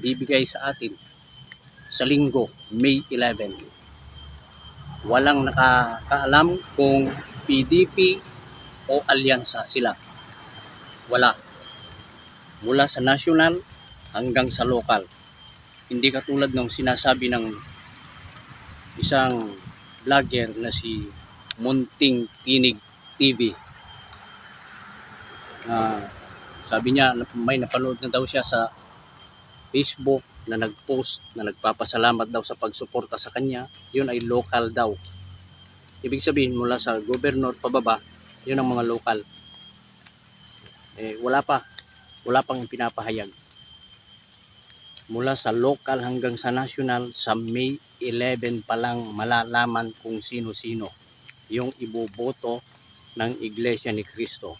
bibigay sa atin sa linggo, May 11. Walang nakakaalam kung PDP o alyansa sila. Wala. Mula sa national hanggang sa lokal. Hindi katulad ng sinasabi ng isang vlogger na si Munting Tinig TV. Sabi niya may napanood na daw siya sa Facebook na nag-post na nagpapasalamat daw sa pagsuporta sa kanya. Yun ay local daw. Ibig sabihin mula sa gobernador pababa, yun ang mga local. Wala pang pinapahayag. Mula sa local hanggang sa national, sa May 11 pa lang malalaman kung sino-sino yung iboboto ng Iglesia ni Cristo.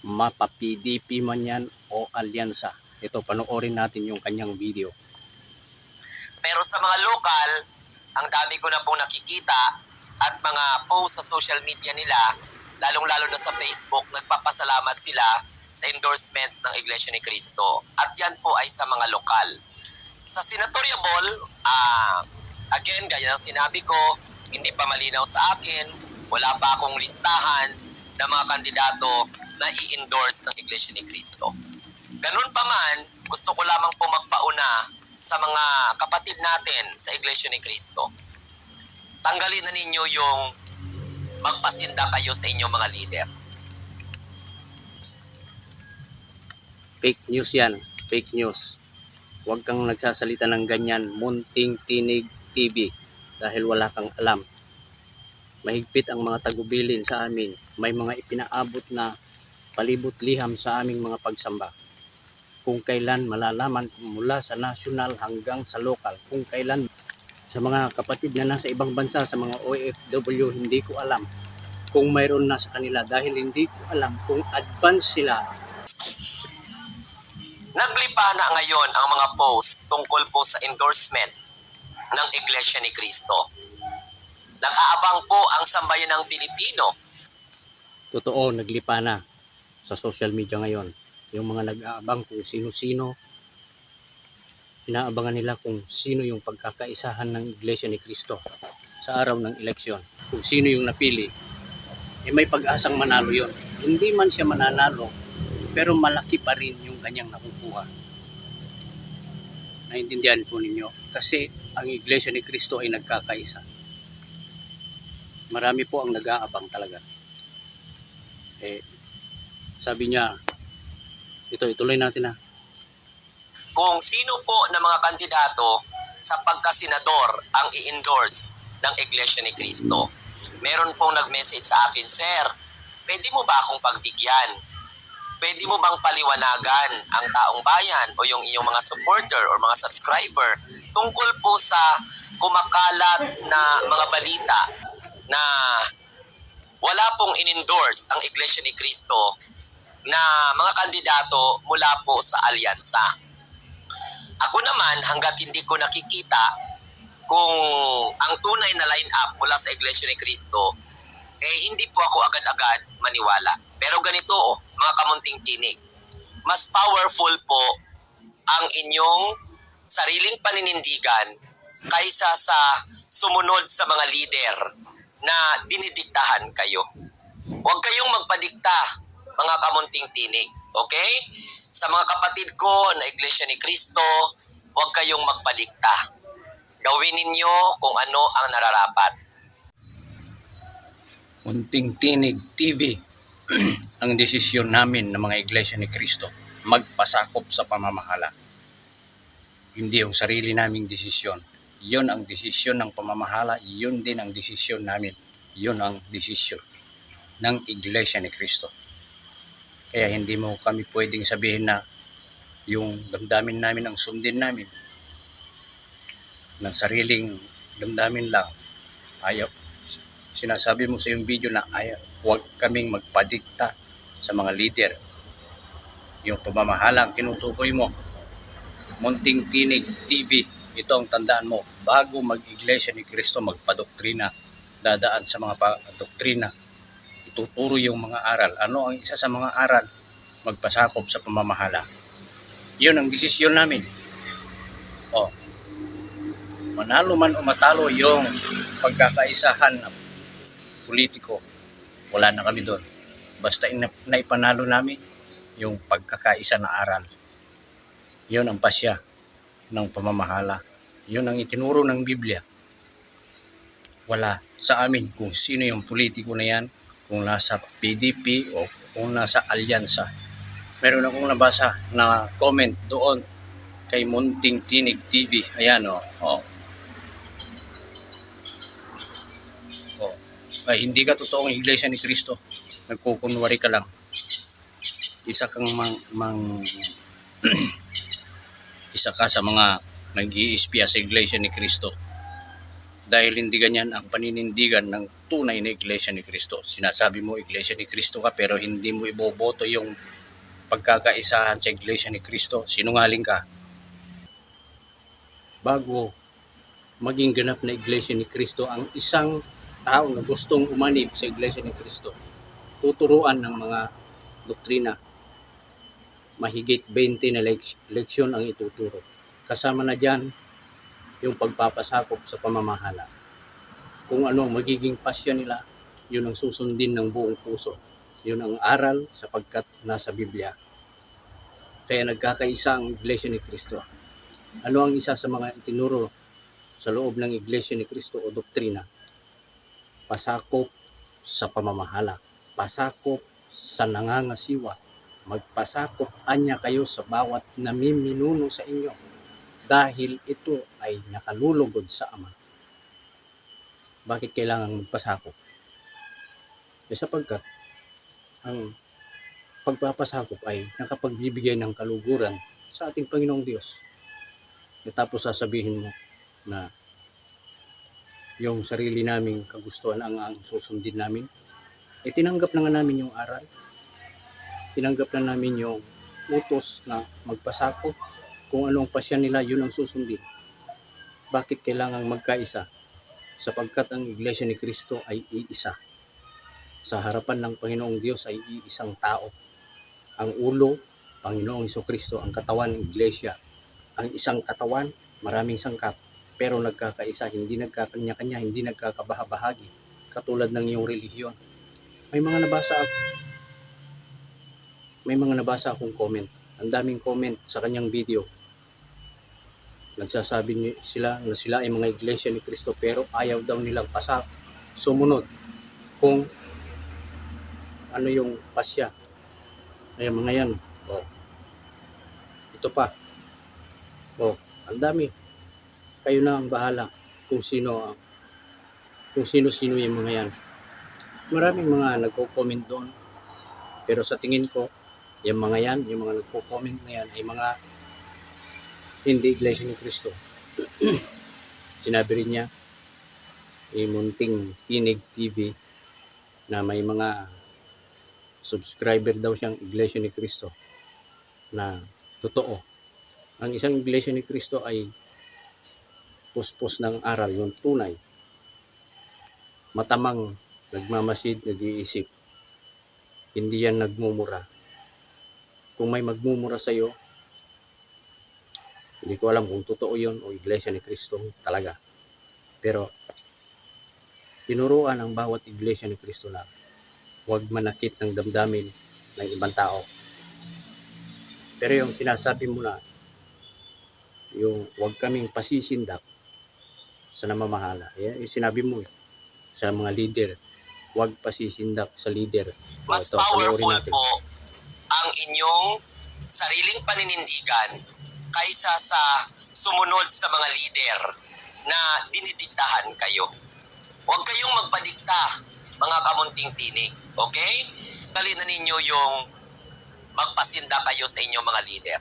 Mapa-PDP man yan o alyansa. Ito, panoorin natin yung kanyang video. Pero sa mga lokal, ang dami ko na pong nakikita at mga post sa social media nila, lalong-lalo na sa Facebook, nagpapasalamat sila sa endorsement ng Iglesia ni Cristo. At yan po ay sa mga lokal. Sa senatorial, again, gaya ng sinabi ko, hindi pa malinaw sa akin, wala pa akong listahan ng mga kandidato na i-endorse ng Iglesia ni Cristo. Ganun pa man, gusto ko lamang po magpauna sa mga kapatid natin sa Iglesia ni Cristo. Tanggalin na ninyo yung magpasinda kayo sa inyong mga leader. Fake news yan. Fake news. Huwag kang nagsasalita ng ganyan, Munting Tinig TV, dahil wala kang alam. Mahigpit ang mga tagubilin sa amin. May mga ipinaabot na palibot liham sa aming mga pagsamba. Kung kailan malalaman mula sa national hanggang sa lokal. Kung kailan sa mga kapatid na nasa ibang bansa, sa mga OFW, hindi ko alam kung mayroon na sa kanila dahil hindi ko alam kung advance sila. Naglipa na ngayon ang mga post tungkol po sa endorsement ng Iglesia ni Cristo. Nag-aabang po ang sambayan ng Pilipino. Totoo, naglipa na sa social media ngayon. Yung mga nag-aabang kung sino-sino, inaabangan nila kung sino yung pagkakaisahan ng Iglesia ni Cristo sa araw ng eleksyon. Kung sino yung napili, may pag-asang manalo yon. Hindi man siya mananalo, pero malaki pa rin yung kanyang nakukuha. Naintindihan po ninyo? Kasi ang Iglesia ni Cristo ay nagkakaisa. Marami po ang nag-aabang talaga. Sabi niya, ituloy natin na. Kung sino po ng mga kandidato sa pagkasenador ang i-endorse ng Iglesia ni Cristo. Meron pong nag-message sa akin, Sir, pwede mo ba akong pagbigyan? Pwede mo bang paliwanagan ang taong bayan o yung iyong mga supporter o mga subscriber tungkol po sa kumakalat na mga balita na wala pong in-endorse ang Iglesia ni Cristo na mga kandidato mula po sa alyansa. Ako naman, hanggat hindi ko nakikita kung ang tunay na line-up mula sa Iglesia ni Cristo, hindi po ako agad-agad maniwala. Pero ganito, mga kamunting tinig, mas powerful po ang inyong sariling paninindigan kaysa sa sumunod sa mga leader na dinidiktahan kayo. Huwag kayong magpadikta, mga kamunting tinig. Okay? Sa mga kapatid ko na Iglesia ni Cristo, huwag kayong magpadikta. Gawin ninyo kung ano ang nararapat. Munting Tinig TV. Ang desisyon namin ng mga Iglesia ni Cristo, magpasakop sa pamamahala. Hindi yung sarili naming desisyon. Yun ang desisyon ng pamamahala, yun din ang desisyon namin. Yun ang desisyon ng Iglesia ni Cristo. Kaya hindi mo kami pwedeng sabihin na yung damdamin namin ang sundin namin. Ng sariling damdamin lang. Ayaw. Sinasabi mo sa yung video na huwag kaming magpadikta sa mga leader. Yung pamamahala ang tinutukoy mo. Munting Tinig TV, ito ang tandaan mo. Bago mag-Iglesia ni Cristo, magpadoktrina, dadaan sa mga doktrina, ituturo yung mga aral. Ano ang isa sa mga aral? Magpasakop sa pamamahala. Yun ang desisyon namin. Oh, manalo man o matalo yung pagkakaisahan ng politiko, wala na kami doon. Basta naipanalo namin yung pagkakaisa na aral. Yun ang pasya ng pamamahala. Yun ang itinuro ng Biblia. Wala sa amin kung sino yung politiko na yan, kung nasa PDP o kung nasa alyansa. Meron akong nabasa na comment doon kay Munting Tinig TV. Ayan o. Oh. Oh. Ay, hindi ka totoong iglesia ni Kristo. Nagkukunwari ka lang. Isa kang isa ka sa mga nag-iispiya sa iglesia ni Kristo. Dahil hindi ganyan ang paninindigan ng tunay na iglesia ni Kristo. Sinasabi mo iglesia ni Kristo ka pero hindi mo iboboto yung pagkakaisahan sa iglesia ni Kristo. Sinungaling ka. Bago maging ganap na iglesia ni Kristo ang isang tao na gustong umanib sa iglesia ni Kristo, tuturuan ng mga doktrina. Mahigit 20 na leksyon ang ituturo. Kasama na dyan yung pagpapasakop sa pamamahala. Kung ano ang magiging pasya nila, yun ang susundin ng buong puso. Yun ang aral sapagkat nasa Biblia. Kaya nagkakaisa ang iglesia ni Kristo. Ano ang isa sa mga itinuro sa loob ng iglesia ni Kristo o doktrina? Pasakop sa pamamahala. Pasakop sa nangangasiwa. Magpasakop anya kayo sa bawat namiminuno sa inyo dahil ito ay nakalulugod sa Ama. Bakit kailangan magpasakop? Sapagkat ang pagpapasakop ay nakapagbibigay ng kaluguran sa ating Panginoong Diyos. Tapos sasabihin mo na yung sarili naming kagustuhan ang susundin namin, tinanggap na nga namin yung aral. Tinanggap na namin yung utos na magpasakop. Kung anong pasya nila, yun ang susundin. Bakit kailangang magkaisa? Sapagkat ang iglesia ni Kristo ay iisa. Sa harapan ng Panginoong Diyos ay iisang tao. Ang ulo, Panginoong Jesucristo, ang katawan ng iglesia. Ang isang katawan, maraming sangkap, pero nagkakaisa, hindi nagkakanya-kanya, hindi nagkakabahabahagi, katulad ng iyong relihiyon. May mga nabasa akong comment. Ang daming comment sa kanyang video. Nagsasabi sila na sila ay mga iglesia ni Kristo pero ayaw daw nilang sumunod kung ano yung pasya. Ay mga yan. Oh. Ito pa. Oh, ang dami. Kayo na ang bahala kung sino yung mga yan. Maraming mga nagko-comment doon. Pero sa tingin ko, yung mga nagko-comment na yan ay mga hindi iglesia ni Kristo. Sinabi rin niya, Munting Tinig TV, na may mga subscriber daw siyang iglesia ni Kristo na totoo. Ang isang iglesia ni Kristo ay puspos ng aral, yung tunay. Matamang nagmamasid, nag-iisip. Hindi yan nagmumura. Kung may magmumura sa iyo, hindi ko alam kung totoo yun o iglesia ni Kristo talaga. Pero tinuruan ang bawat iglesia ni Kristo na huwag manakit ng damdamin ng ibang tao. Pero yung sinasabi mo na yung huwag kaming pasisindak sa namamahala. Yung sinabi mo sa mga leader, huwag pasisindak sa leader. Mas powerful po ang inyong sariling paninindigan kaysa sa sumunod sa mga leader na dinidiktahan kayo. Huwag kayong magpadikta, mga kamunting tinig. Okay? Talinan ninyo yung magpasinda kayo sa inyong mga leader.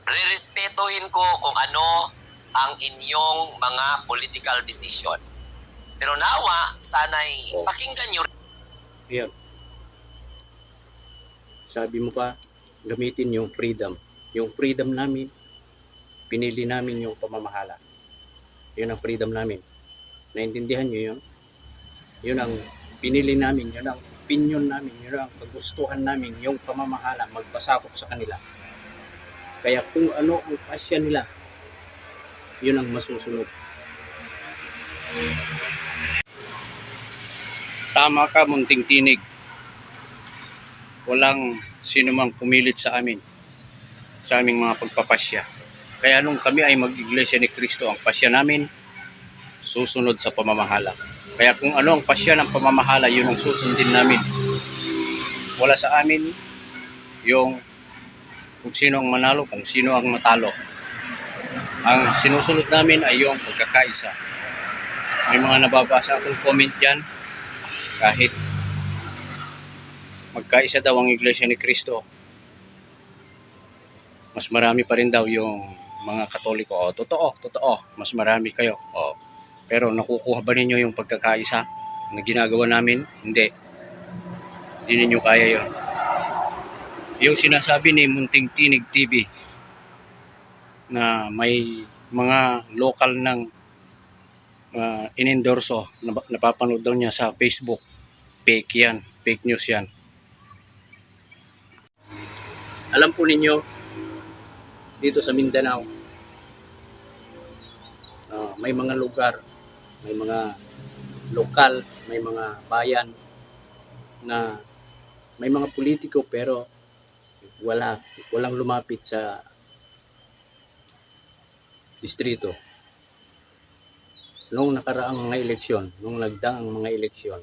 Rerespetuhin ko kung ano ang inyong mga political decision. Pero nawa, sana'y pakinggan nyo. Ayan. Sabi mo pa, gamitin yung freedom. Yung freedom namin, pinili namin yung pamamahala. Yun ang freedom namin. Naintindihan nyo yun? Yun ang pinili namin, yun ang opinion namin, yun ang kagustuhan namin, yung pamamahala, magpasakop sa kanila. Kaya kung ano ang pasya nila, yun ang masusunod. Tama ka, munting tinig. Walang sino mang pumilit sa amin, sa aming mga pagpapasya. Kaya nung kami ay mag-iglesia ni Kristo, ang pasya namin, susunod sa pamamahala. Kaya kung ano ang pasya ng pamamahala, yun ang susundin namin. Wala sa amin yung kung sino ang manalo, kung sino ang matalo. Ang sinusunod namin ay yung pagkakaisa. May mga nababasa akong comment dyan, kahit magkaisa daw ang iglesia ni Kristo, mas marami pa rin daw yung mga Katoliko. O, totoo, mas marami kayo. O, pero nakukuha ba ninyo yung pagkakaisa na ginagawa namin? Hindi ninyo kaya yon. Yung sinasabi ni Munting Tinig TV na may mga local ng inendorso, napapanood daw niya sa Facebook, fake yan, fake news yan. Alam po ninyo, dito sa Mindanao, may mga lugar, may mga lokal, may mga bayan na may mga politiko pero walang lumapit sa distrito. Nung nakaraang mga eleksyon, nung nagdaang mga eleksyon,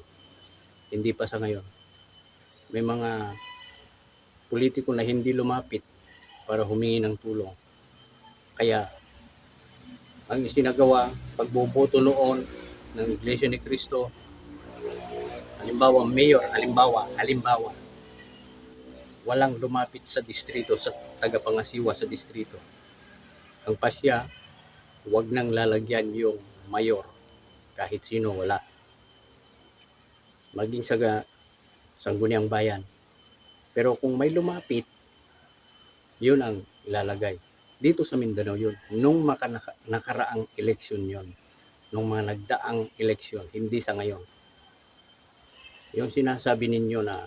hindi pa sa ngayon, may mga politiko na hindi lumapit para humingi ng tulong. Kaya ang isinagawa, pagboboto noon ng Iglesia ni Cristo, halimbawa mayor, halimbawa, walang lumapit sa distrito, sa tagapangasiwa sa distrito. Ang pasya, huwag nang lalagyan yung mayor, kahit sino, wala. Maging sa sangguniang bayan. Pero kung may lumapit, yun ang ilalagay. Dito sa Mindanao yun. Nung nakaraang eleksyon yun. Nung mga nagdaang eleksyon, hindi sa ngayon. Yung sinasabi ninyo na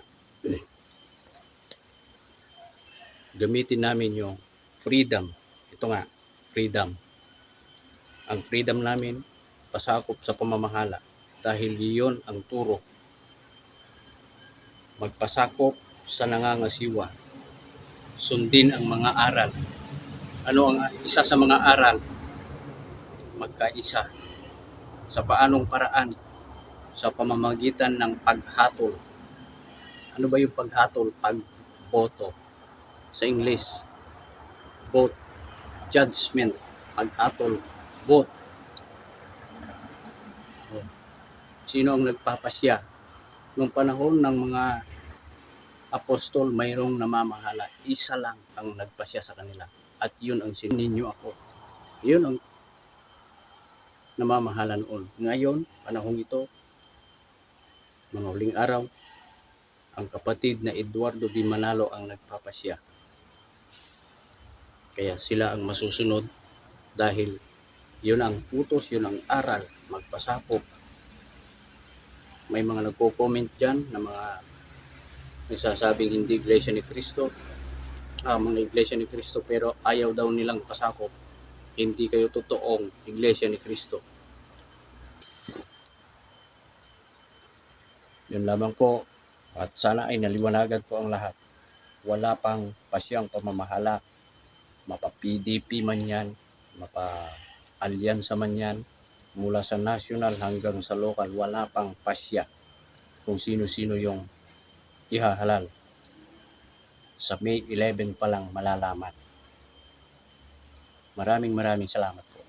gamitin namin yung freedom. Ito nga, freedom. Ang freedom namin, pasakop sa pamamahala. Dahil yun ang turo. Magpasakop sa nangangasiwa. Sundin ang mga aral. Ano ang isa sa mga aral? Magkaisa. Sa paanong paraan? Sa pamamagitan ng paghatol. Ano ba yung paghatol? Pagboto. Sa English, vote. Judgment. Paghatol. Vote. Sino ang nagpapasya? Noong panahon ng mga apostol, mayroong namamahala. Isa lang ang nagpasya sa kanila. At yun ang sininyo ako. Yun ang namamahala noon. Ngayon, panahong ito, mga huling araw, ang kapatid na Eduardo Di Manalo ang nagpapasya. Kaya sila ang masusunod dahil yun ang utos, yun ang aral, magpasakop. May mga nagko-comment dyan na mga nagsasabing hindi iglesia ni Cristo, mga iglesia ni Cristo, pero ayaw daw nilang pasakop. Hindi kayo totoong iglesia ni Cristo. Yun lamang po, at sana ay naliwanagan po ang lahat. Wala pang pasyang pamamahala, mapa-PDP man yan, mapa-alyansa man yan, mula sa national hanggang sa local, wala pang pasya kung sino-sino yung ihahalal. Sa May 11 pa lang malalaman. Maraming salamat po.